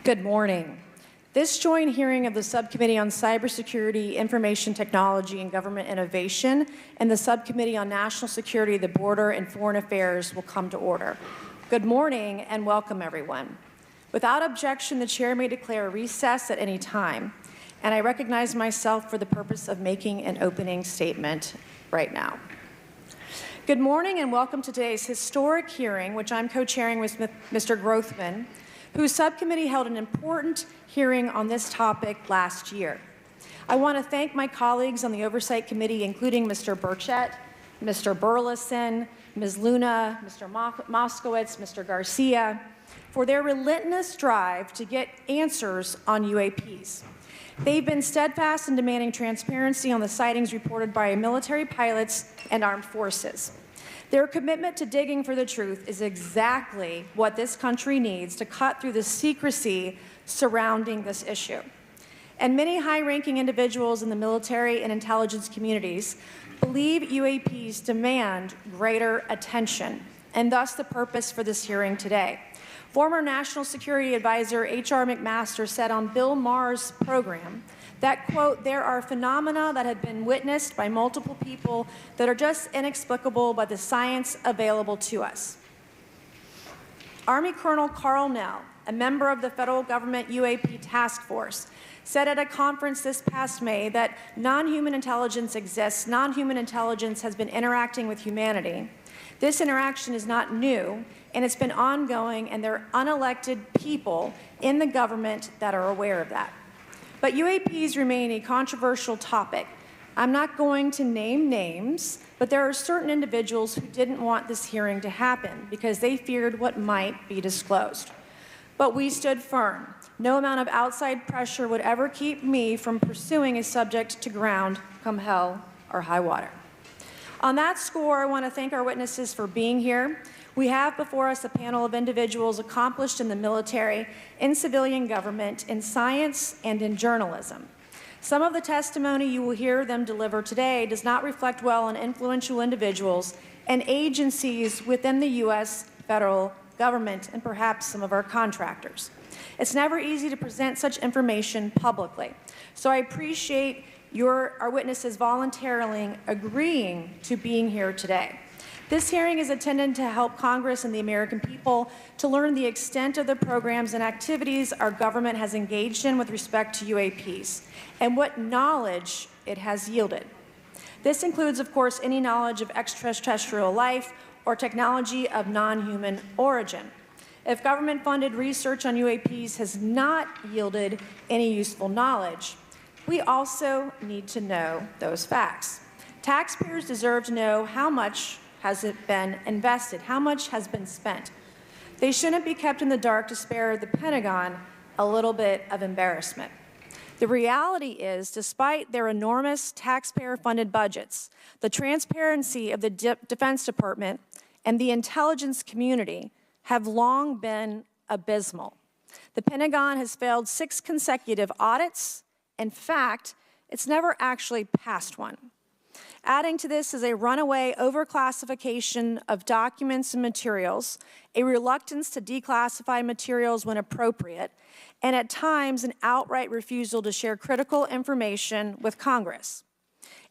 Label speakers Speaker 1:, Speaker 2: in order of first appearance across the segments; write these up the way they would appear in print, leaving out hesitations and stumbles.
Speaker 1: Good morning. This joint hearing of the Subcommittee on Cybersecurity, Information Technology, and Government Innovation and the Subcommittee on National Security, the Border, and Foreign Affairs will come to order. Good morning and welcome, everyone. Without objection, the Chair may declare a recess at any time, and I recognize myself for the purpose of making an opening statement right now. Good morning and welcome to today's historic hearing, which I'm co-chairing with Mr. Grothman, whose subcommittee held an important hearing on this topic last year. I want to thank my colleagues on the Oversight Committee, including Mr. Burchett, Mr. Burleson, Ms. Luna, Mr. Moskowitz, Mr. Garcia, for their relentless drive to get answers on UAPs. They've been steadfast in demanding transparency on the sightings reported by military pilots and armed forces. Their commitment to digging for the truth is exactly what this country needs to cut through the secrecy surrounding this issue. And many high-ranking individuals in the military and intelligence communities believe UAPs demand greater attention, and thus the purpose for this hearing today. Former National Security Advisor H.R. McMaster said on Bill Maher's program that, quote, "there are phenomena that have been witnessed by multiple people that are just inexplicable by the science available to us." Army Colonel Carl Nell, a member of the federal government UAP task force, said at a conference this past May that non-human intelligence exists, non-human intelligence has been interacting with humanity. This interaction is not new, and it's been ongoing, and there are unelected people in the government that are aware of that. But UAPs remain a controversial topic. I'm not going to name names, but there are certain individuals who didn't want this hearing to happen because they feared what might be disclosed. But we stood firm. No amount of outside pressure would ever keep me from pursuing a subject to ground come hell or high water. On that score, I want to thank our witnesses for being here. We have before us a panel of individuals accomplished in the military, in civilian government, in science, and in journalism. Some of the testimony you will hear them deliver today does not reflect well on influential individuals and agencies within the U.S. federal government and perhaps some of our contractors. It's never easy to present such information publicly, so I appreciate our witnesses voluntarily agreeing to being here today. This hearing is intended to help Congress and the American people to learn the extent of the programs and activities our government has engaged in with respect to UAPs and what knowledge it has yielded. This includes, of course, any knowledge of extraterrestrial life or technology of non-human origin. If government-funded research on UAPs has not yielded any useful knowledge, we also need to know those facts. Taxpayers deserve to know how much has it been invested, how much has been spent. They shouldn't be kept in the dark to spare the Pentagon a little bit of embarrassment. The reality is, despite their enormous taxpayer-funded budgets, the transparency of the Defense Department and the intelligence community have long been abysmal. The Pentagon has failed 6 consecutive audits. In fact, it's never actually passed one. Adding to this is a runaway overclassification of documents and materials, a reluctance to declassify materials when appropriate, and at times an outright refusal to share critical information with Congress.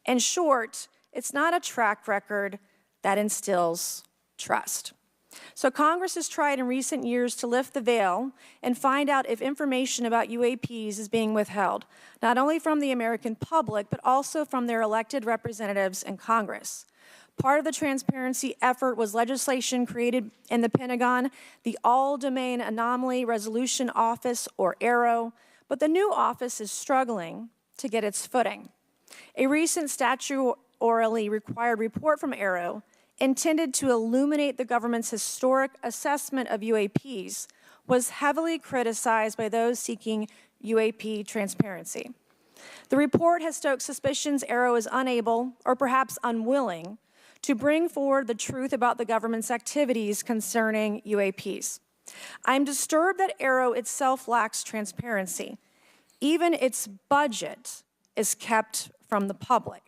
Speaker 1: In short, it's not a track record that instills trust. So Congress has tried in recent years to lift the veil and find out if information about UAPs is being withheld, not only from the American public, but also from their elected representatives in Congress. Part of the transparency effort was legislation created in the Pentagon, the All-Domain Anomaly Resolution Office, or AARO, but the new office is struggling to get its footing. A recent statutorily required report from AARO intended to illuminate the government's historic assessment of UAPs, was heavily criticized by those seeking UAP transparency. The report has stoked suspicions AARO is unable, or perhaps unwilling, to bring forward the truth about the government's activities concerning UAPs. I'm disturbed that AARO itself lacks transparency. Even its budget is kept from the public.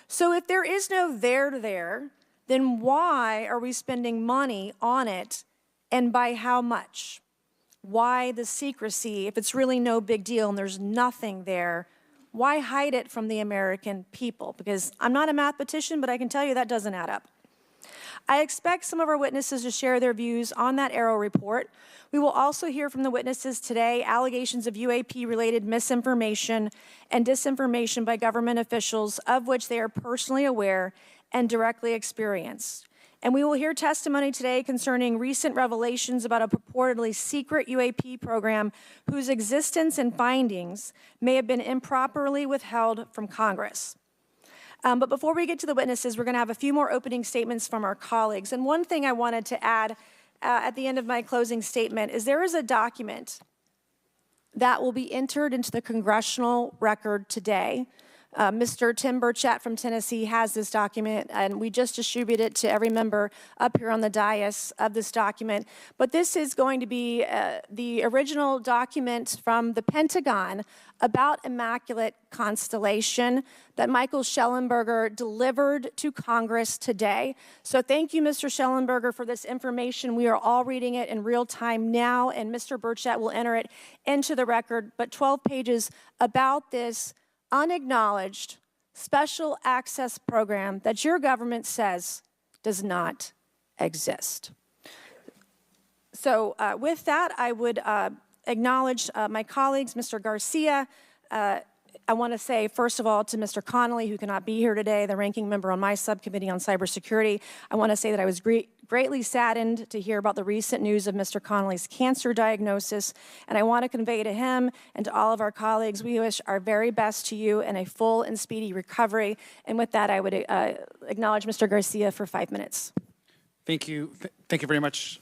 Speaker 1: So if there is no there, then why are we spending money on it, and by how much? why the secrecy? If it's really no big deal and there's nothing there, why hide it from the American people? Because I'm not a mathematician, but I can tell you that doesn't add up. I expect some of our witnesses to share their views on that AARO report. We will also hear from the witnesses today allegations of UAP-related misinformation and disinformation by government officials of which they are personally aware and directly experienced. And we will hear testimony today concerning recent revelations about a purportedly secret UAP program whose existence and findings may have been improperly withheld from Congress. But before we get to the witnesses, we're going to have a few more opening statements from our colleagues. And one thing I wanted to add at the end of my closing statement is there is a document that will be entered into the congressional record today. Mr. Tim Burchett from Tennessee has this document, and we just distributed it to every member up here on the dais of this document. But this is going to be the original document from the Pentagon about Immaculate Constellation that Michael Schellenberger delivered to Congress today. So thank you, Mr. Schellenberger, for this information. We are all reading it in real time now, and Mr. Burchett will enter it into the record. But 12 pages about this unacknowledged special access program that your government says does not exist. So with that, I would acknowledge my colleagues, Mr. Garcia. I want to say, first of all, to Mr. Connolly, who cannot be here today, the ranking member on my subcommittee on cybersecurity, I want to say that I was greatly saddened to hear about the recent news of Mr. Connolly's cancer diagnosis, and I want to convey to him and to all of our colleagues, we wish our very best to you and a full and speedy recovery. And with that, I would acknowledge Mr. Garcia for 5 minutes.
Speaker 2: Thank you. Thank you very much,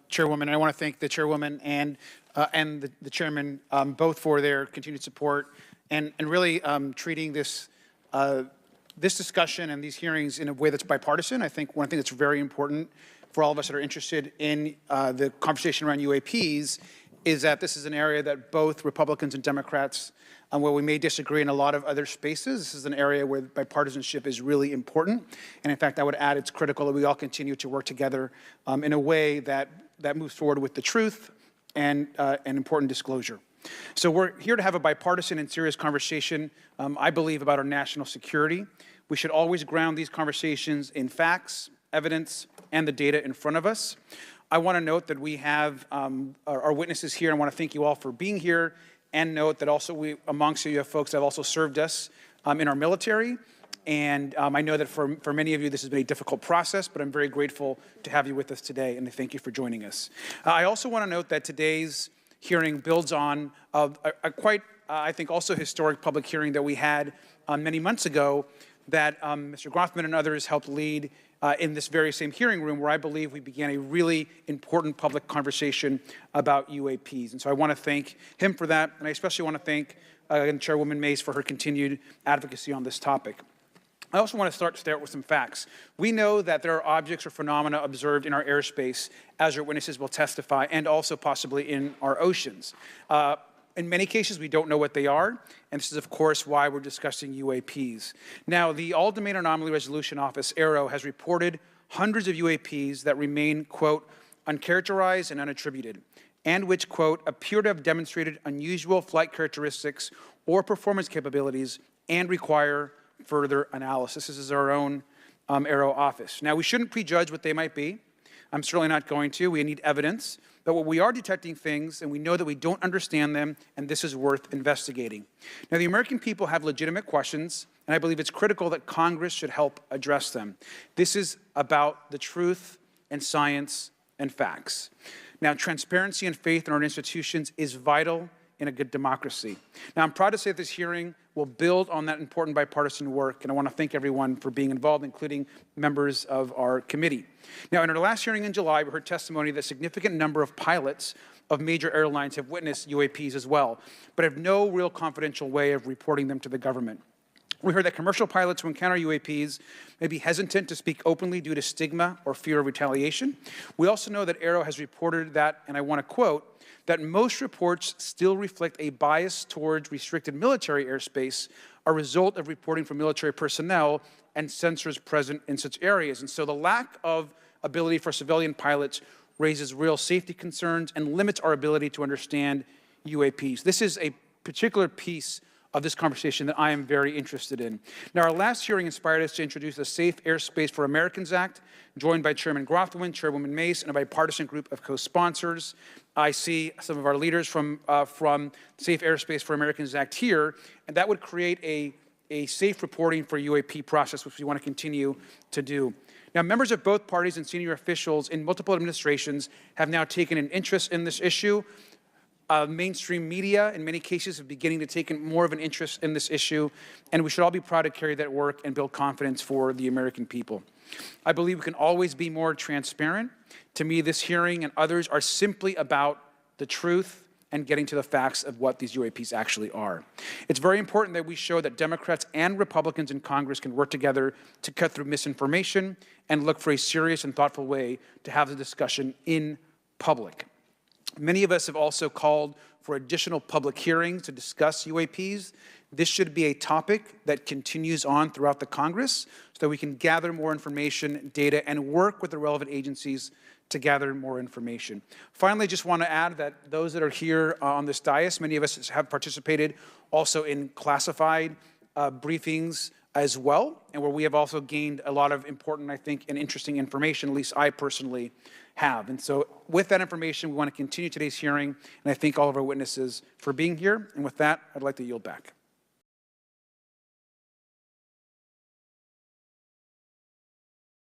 Speaker 2: Chairwoman. I want to thank the Chairwoman and the Chairman both for their continued support and really treating this this discussion and these hearings in a way that's bipartisan. I think one thing that's very important for all of us that are interested in the conversation around UAPs is that this is an area that both Republicans and Democrats, where we may disagree in a lot of other spaces, this is an area where bipartisanship is really important. And in fact, I would add it's critical that we all continue to work together in a way that moves forward with the truth and important disclosure. So we're here to have a bipartisan and serious conversation, I believe, about our national security. We should always ground these conversations in facts, evidence, and the data in front of us. I want to note that we have our witnesses here, and I want to thank you all for being here, and note that also amongst you have folks that have also served us in our military. And I know that for many of you, this has been a difficult process, but I'm very grateful to have you with us today, and thank you for joining us. I also want to note that today's hearing builds on a quite, I think, also historic public hearing that we had many months ago that Mr. Grothman and others helped lead in this very same hearing room, where I believe we began a really important public conversation about UAPs. And so I want to thank him for that, and I especially want to thank Chairwoman Mays for her continued advocacy on this topic. I also want to start with some facts. We know that there are objects or phenomena observed in our airspace, as our witnesses will testify, and also possibly in our oceans. In many cases, we don't know what they are, and this is, of course, why we're discussing UAPs. Now, the All-Domain Anomaly Resolution Office, AARO, has reported hundreds of UAPs that remain, quote, uncharacterized and unattributed, and which, quote, appear to have demonstrated unusual flight characteristics or performance capabilities and require further analysis. This is our own AARO office. Now, we shouldn't prejudge what they might be. I'm certainly not going to. We need evidence. But what we are detecting things, and we know that we don't understand them, and this is worth investigating. Now, the American people have legitimate questions, and I believe it's critical that Congress should help address them. This is about the truth and science and facts. Now, transparency and faith in our institutions is vital in a good democracy. Now, I'm proud to say that this hearing will build on that important bipartisan work, and I want to thank everyone for being involved, including members of our committee. Now, in our last hearing in July, we heard testimony that a significant number of pilots of major airlines have witnessed UAPs as well, but have no real confidential way of reporting them to the government. We heard that commercial pilots who encounter UAPs may be hesitant to speak openly due to stigma or fear of retaliation. We also know that AARO has reported that, and I want to quote, that most reports still reflect a bias towards restricted military airspace, a result of reporting from military personnel and sensors present in such areas. And so the lack of ability for civilian pilots raises real safety concerns and limits our ability to understand UAPs. This is a particular piece of this conversation that I am very interested in. Now, our last hearing inspired us to introduce the Safe Airspace for Americans Act, joined by Chairman Grothwin, Chairwoman Mace, and a bipartisan group of co-sponsors. I see some of our leaders from Safe Airspace for Americans Act here, and that would create a safe reporting for UAP process, which we want to continue to do. Now, members of both parties and senior officials in multiple administrations have now taken an interest in this issue. Mainstream media, in many cases, are beginning to take more of an interest in this issue, and we should all be proud to carry that work and build confidence for the American people. I believe we can always be more transparent. To me, this hearing and others are simply about the truth and getting to the facts of what these UAPs actually are. It's very important that we show that Democrats and Republicans in Congress can work together to cut through misinformation and look for a serious and thoughtful way to have the discussion in public. Many of us have also called for additional public hearings to discuss UAPs. This should be a topic that continues on throughout the Congress so that we can gather more information, data, and work with the relevant agencies to gather more information. Finally, I just want to add that those that are here on this dais, many of us have participated also in classified briefings as well, and where we have also gained a lot of important, I think, and interesting information, at least I personally have. And so with that information, we want to continue today's hearing, and I thank all of our witnesses for being here. And with that, I'd like to yield back.